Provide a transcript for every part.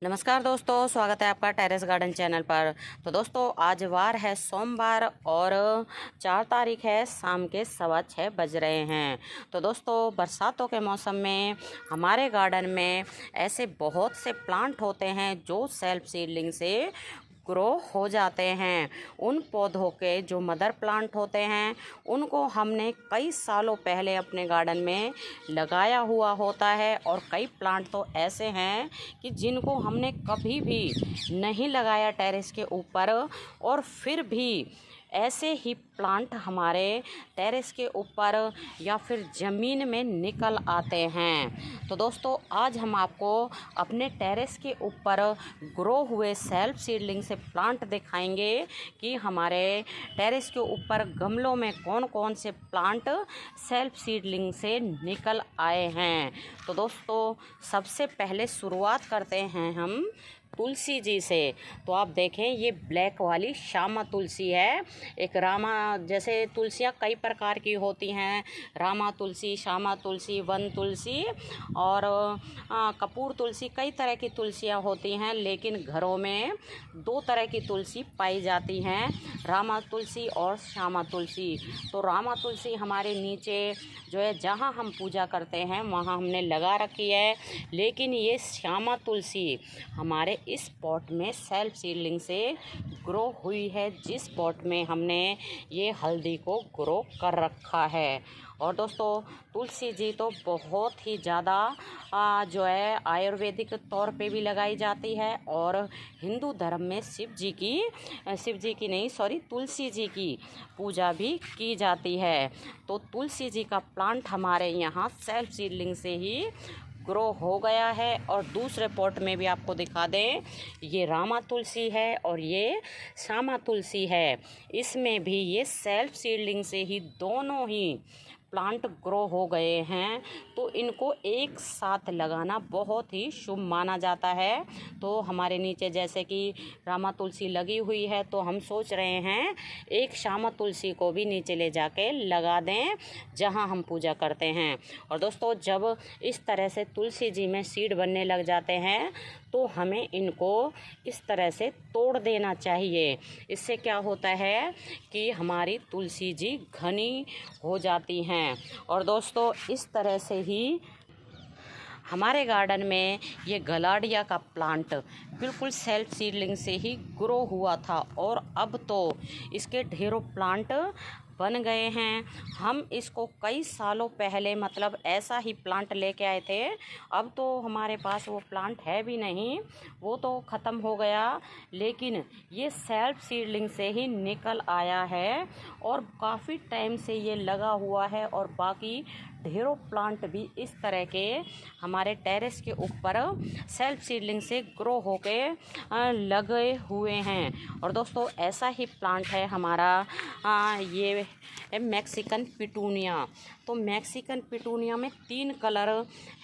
नमस्कार दोस्तों, स्वागत है आपका टेरेस गार्डन चैनल पर। तो दोस्तों आज वार है सोमवार और 4 तारीख है, शाम के 6:15 बज रहे हैं। तो दोस्तों बरसातों के मौसम में हमारे गार्डन में ऐसे बहुत से प्लांट होते हैं जो सेल्फ सीडलिंग से ग्रो हो जाते हैं। उन पौधों के जो मदर प्लांट होते हैं उनको हमने कई सालों पहले अपने गार्डन में लगाया हुआ होता है, और कई प्लांट तो ऐसे हैं कि जिनको हमने कभी भी नहीं लगाया टेरेस के ऊपर, और फिर भी ऐसे ही प्लांट हमारे टेरेस के ऊपर या फिर ज़मीन में निकल आते हैं। तो दोस्तों आज हम आपको अपने टेरेस के ऊपर ग्रो हुए सेल्फ सीडलिंग से प्लांट दिखाएंगे कि हमारे टेरेस के ऊपर गमलों में कौन कौन से प्लांट सेल्फ सीडलिंग से निकल आए हैं। तो दोस्तों सबसे पहले शुरुआत करते हैं हम तुलसी जी से। तो आप देखें ये ब्लैक वाली श्यामा तुलसी है। एक रामा, जैसे तुलसियाँ कई प्रकार की होती हैं, रामा तुलसी, श्यामा तुलसी, वन तुलसी और कपूर तुलसी, कई तरह की तुलसियाँ होती हैं। लेकिन घरों में 2 तरह की तुलसी पाई जाती हैं, रामा तुलसी और श्यामा तुलसी। तो रामा तुलसी हमारे नीचे जो है जहाँ हम पूजा करते हैं वहाँ हमने लगा रखी है। लेकिन ये श्यामा तुलसी हमारे इस पॉट में सेल्फ सीडलिंग से ग्रो हुई है, जिस पॉट में हमने ये हल्दी को ग्रो कर रखा है। और दोस्तों तुलसी जी तो बहुत ही ज़्यादा जो है आयुर्वेदिक तौर पे भी लगाई जाती है, और हिंदू धर्म में शिव जी की नहीं, सॉरी, तुलसी जी की पूजा भी की जाती है। तो तुलसी जी का प्लांट हमारे यहाँ सेल्फ सीडलिंग से ही ग्रो हो गया है। और दूसरे पॉट में भी आपको दिखा दें, ये रामा तुलसी है और ये श्यामा तुलसी है। इसमें भी ये सेल्फ सीडलिंग से ही दोनों ही प्लांट ग्रो हो गए हैं। तो इनको एक साथ लगाना बहुत ही शुभ माना जाता है। तो हमारे नीचे जैसे कि रामा तुलसी लगी हुई है, तो हम सोच रहे हैं एक श्यामा तुलसी को भी नीचे ले जाके लगा दें जहां हम पूजा करते हैं। और दोस्तों जब इस तरह से तुलसी जी में सीड बनने लग जाते हैं तो हमें इनको इस तरह से तोड़ देना चाहिए। इससे क्या होता है कि हमारी तुलसी जी घनी हो जाती हैं। और दोस्तों इस तरह से ही हमारे गार्डन में ये गलाडिया का प्लांट बिल्कुल सेल्फ सीडलिंग से ही ग्रो हुआ था, और अब तो इसके ढेरों प्लांट बन गए हैं। हम इसको कई सालों पहले मतलब ऐसा ही प्लांट लेके आए थे। अब तो हमारे पास वो प्लांट है भी नहीं, वो तो ख़त्म हो गया। लेकिन ये सेल्फ सीडलिंग से ही निकल आया है और काफ़ी टाइम से ये लगा हुआ है, और बाकी ढेरों प्लांट भी इस तरह के हमारे टेरेस के ऊपर सेल्फ सीडलिंग से ग्रो होके लगे हुए हैं। और दोस्तों ऐसा ही प्लांट है हमारा ये मैक्सिकन पिटूनिया। तो मैक्सिकन पिटूनिया में 3 कलर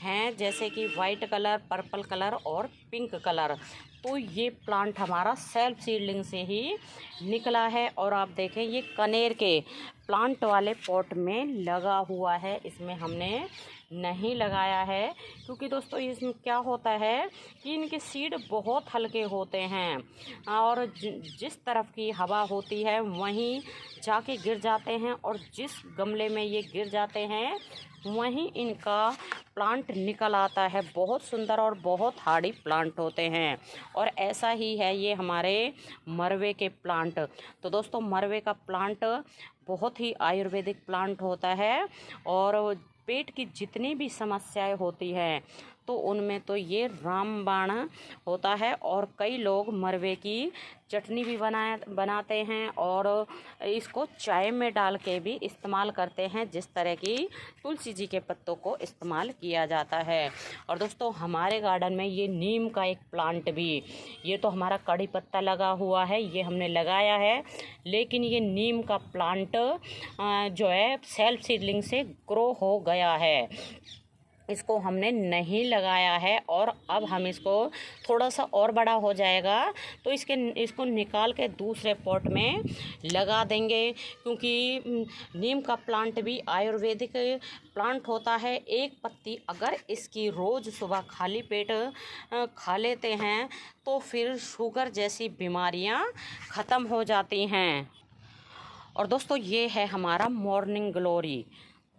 हैं, जैसे कि वाइट कलर, पर्पल कलर और पिंक कलर। तो ये प्लांट हमारा सेल्फ सीडलिंग से ही निकला है। और आप देखें ये कनेर के प्लांट वाले पॉट में लगा हुआ है, इसमें हमने नहीं लगाया है, क्योंकि दोस्तों इसमें क्या होता है कि इनके सीड बहुत हल्के होते हैं, और जिस तरफ की हवा होती है वहीं जाके गिर जाते हैं, और जिस गमले में ये गिर जाते हैं वहीं इनका प्लांट निकल आता है। बहुत सुंदर और बहुत हार्डी प्लांट होते हैं। और ऐसा ही है ये हमारे मरवे के प्लांट। तो दोस्तों मरवे का प्लांट बहुत ही आयुर्वेदिक प्लांट होता है, और पेट की जितनी भी समस्याएं होती हैं तो उनमें तो ये रामबाण होता है। और कई लोग मरवे की चटनी भी बनाते हैं, और इसको चाय में डाल के भी इस्तेमाल करते हैं, जिस तरह की तुलसी जी के पत्तों को इस्तेमाल किया जाता है। और दोस्तों हमारे गार्डन में ये नीम का एक प्लांट भी, ये तो हमारा कड़ी पत्ता लगा हुआ है, ये हमने लगाया है। लेकिन ये नीम का प्लांट जो है सेल्फ सीडलिंग से ग्रो हो गया है। इसको हमने नहीं लगाया है और अब हम इसको थोड़ा सा और बड़ा हो जाएगा तो इसको निकाल के दूसरे पॉट में लगा देंगे, क्योंकि नीम का प्लांट भी आयुर्वेदिक प्लांट होता है। एक पत्ती अगर इसकी रोज़ सुबह खाली पेट खा लेते हैं तो फिर शुगर जैसी बीमारियां ख़त्म हो जाती हैं। और दोस्तों ये है हमारा मॉर्निंग ग्लोरी।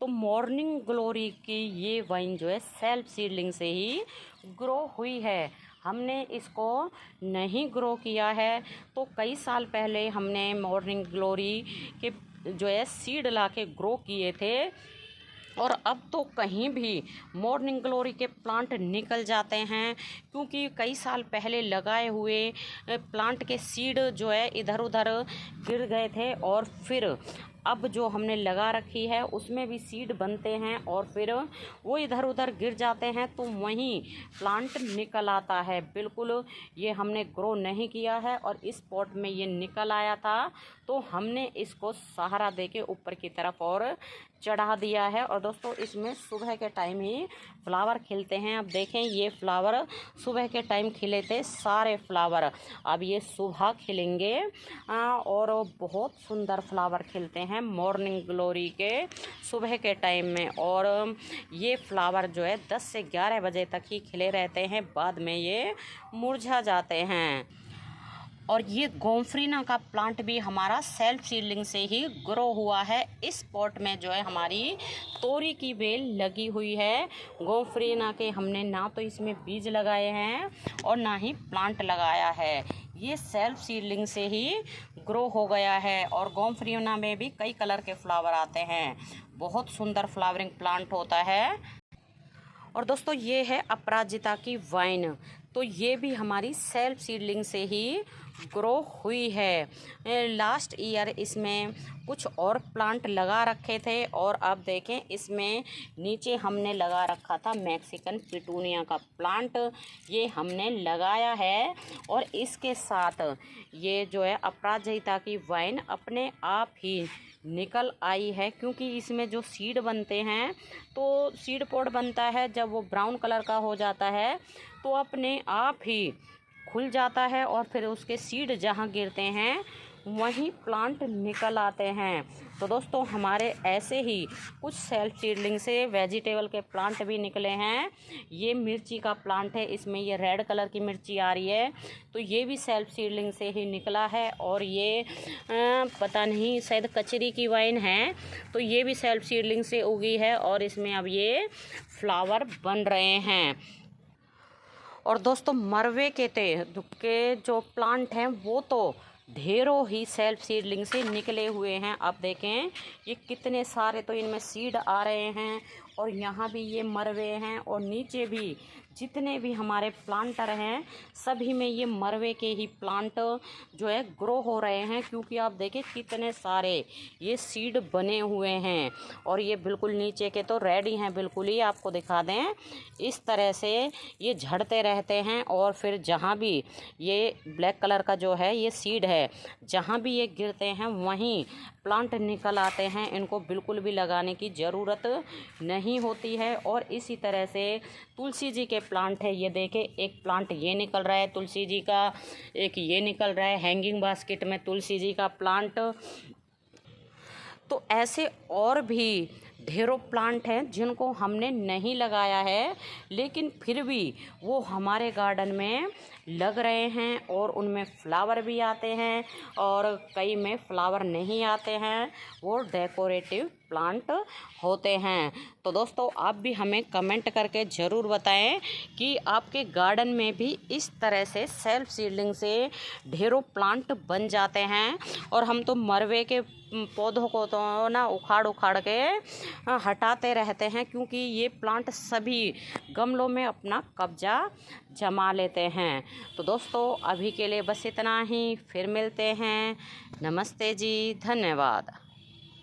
तो मॉर्निंग ग्लोरी की ये वाइन जो है सेल्फ सीडलिंग से ही ग्रो हुई है। हमने इसको नहीं ग्रो किया है। तो कई साल पहले हमने मॉर्निंग ग्लोरी के जो है सीड ला के ग्रो किए थे, और अब तो कहीं भी मॉर्निंग ग्लोरी के प्लांट निकल जाते हैं, क्योंकि कई साल पहले लगाए हुए प्लांट के सीड जो है इधर उधर गिर गए थे, और फिर अब जो हमने लगा रखी है उसमें भी सीड बनते हैं और फिर वो इधर उधर गिर जाते हैं, तो वहीं प्लांट निकल आता है। बिल्कुल ये हमने ग्रो नहीं किया है और इस पॉट में ये निकल आया था, तो हमने इसको सहारा देके ऊपर की तरफ और चढ़ा दिया है। और दोस्तों इसमें सुबह के टाइम ही फ्लावर खिलते हैं। अब देखें ये फ्लावर सुबह के टाइम खिले थे सारे फ्लावर, अब ये सुबह खिलेंगे और बहुत सुंदर फ्लावर खिलते हैं मॉर्निंग ग्लोरी के सुबह के टाइम में। और ये फ्लावर जो है 10 से 11 बजे तक ही खिले रहते हैं, बाद में ये मुरझा जाते हैं। और ये गोमफ्रीना का प्लांट भी हमारा सेल्फ सीडलिंग से ही ग्रो हुआ है। इस पॉट में जो है हमारी तोरी की बेल लगी हुई है। गोमफ्रीना के हमने ना तो इसमें बीज लगाए हैं और ना ही प्लांट लगाया है, ये सेल्फ सीडलिंग से ही ग्रो हो गया है। और गोमफ्रीना में भी कई कलर के फ्लावर आते हैं, बहुत सुंदर फ्लावरिंग प्लांट होता है। और दोस्तों ये है अपराजिता की वाइन, तो ये भी हमारी सेल्फ सीडलिंग से ही ग्रो हुई है। लास्ट ईयर इसमें कुछ और प्लांट लगा रखे थे, और अब देखें इसमें नीचे हमने लगा रखा था मैक्सिकन पिटूनिया का प्लांट, ये हमने लगाया है। और इसके साथ ये जो है अपराजिता की वाइन अपने आप ही निकल आई है, क्योंकि इसमें जो सीड बनते हैं, तो सीड पॉड बनता है जब वो ब्राउन कलर का हो जाता है तो अपने आप ही खुल जाता है, और फिर उसके सीड जहाँ गिरते हैं वहीं प्लांट निकल आते हैं। तो दोस्तों हमारे ऐसे ही कुछ सेल्फ सीडलिंग से वेजिटेबल के प्लांट भी निकले हैं। ये मिर्ची का प्लांट है, इसमें ये रेड कलर की मिर्ची आ रही है, तो ये भी सेल्फ सीडलिंग से ही निकला है। और ये पता नहीं शायद कचरी की वाइन है, तो ये भी सेल्फ सीडलिंग से उगी है और इसमें अब ये फ्लावर बन रहे हैं। और दोस्तों मरवे के जो प्लांट हैं वो तो ढेरों ही सेल्फ सीडलिंग से निकले हुए हैं। अब देखें ये कितने सारे तो इनमें सीड आ रहे हैं, और यहाँ भी ये मरवे हैं, और नीचे भी जितने भी हमारे प्लांटर हैं सभी में ये मरवे के ही प्लांट जो है ग्रो हो रहे हैं, क्योंकि आप देखें कितने सारे ये सीड बने हुए हैं। और ये बिल्कुल नीचे के तो रेडी हैं, बिल्कुल ही आपको दिखा दें इस तरह से ये झड़ते रहते हैं। और फिर जहाँ भी ये ब्लैक कलर का जो है ये सीड है, जहाँ भी ये गिरते हैं वहीं प्लांट निकल आते हैं, इनको बिल्कुल भी लगाने की ज़रूरत नहीं होती है। और इसी तरह से तुलसी जी के प्लांट है, ये देखें एक प्लांट ये निकल रहा है तुलसी जी का, एक ये निकल रहा है हैंगिंग बास्केट में तुलसी जी का प्लांट। तो ऐसे और भी ढेरों प्लांट हैं जिनको हमने नहीं लगाया है, लेकिन फिर भी वो हमारे गार्डन में लग रहे हैं और उनमें फ्लावर भी आते हैं, और कई में फ्लावर नहीं आते हैं, वो डेकोरेटिव प्लांट होते हैं। तो दोस्तों आप भी हमें कमेंट करके ज़रूर बताएं कि आपके गार्डन में भी इस तरह से सेल्फ सीडलिंग से ढेरों प्लांट बन जाते हैं। और हम तो मरवे के पौधों को तो ना उखाड़ के हटाते रहते हैं, क्योंकि ये प्लांट सभी गमलों में अपना कब्जा जमा लेते हैं। तो दोस्तों अभी के लिए बस इतना ही, फिर मिलते हैं। नमस्ते जी, धन्यवाद।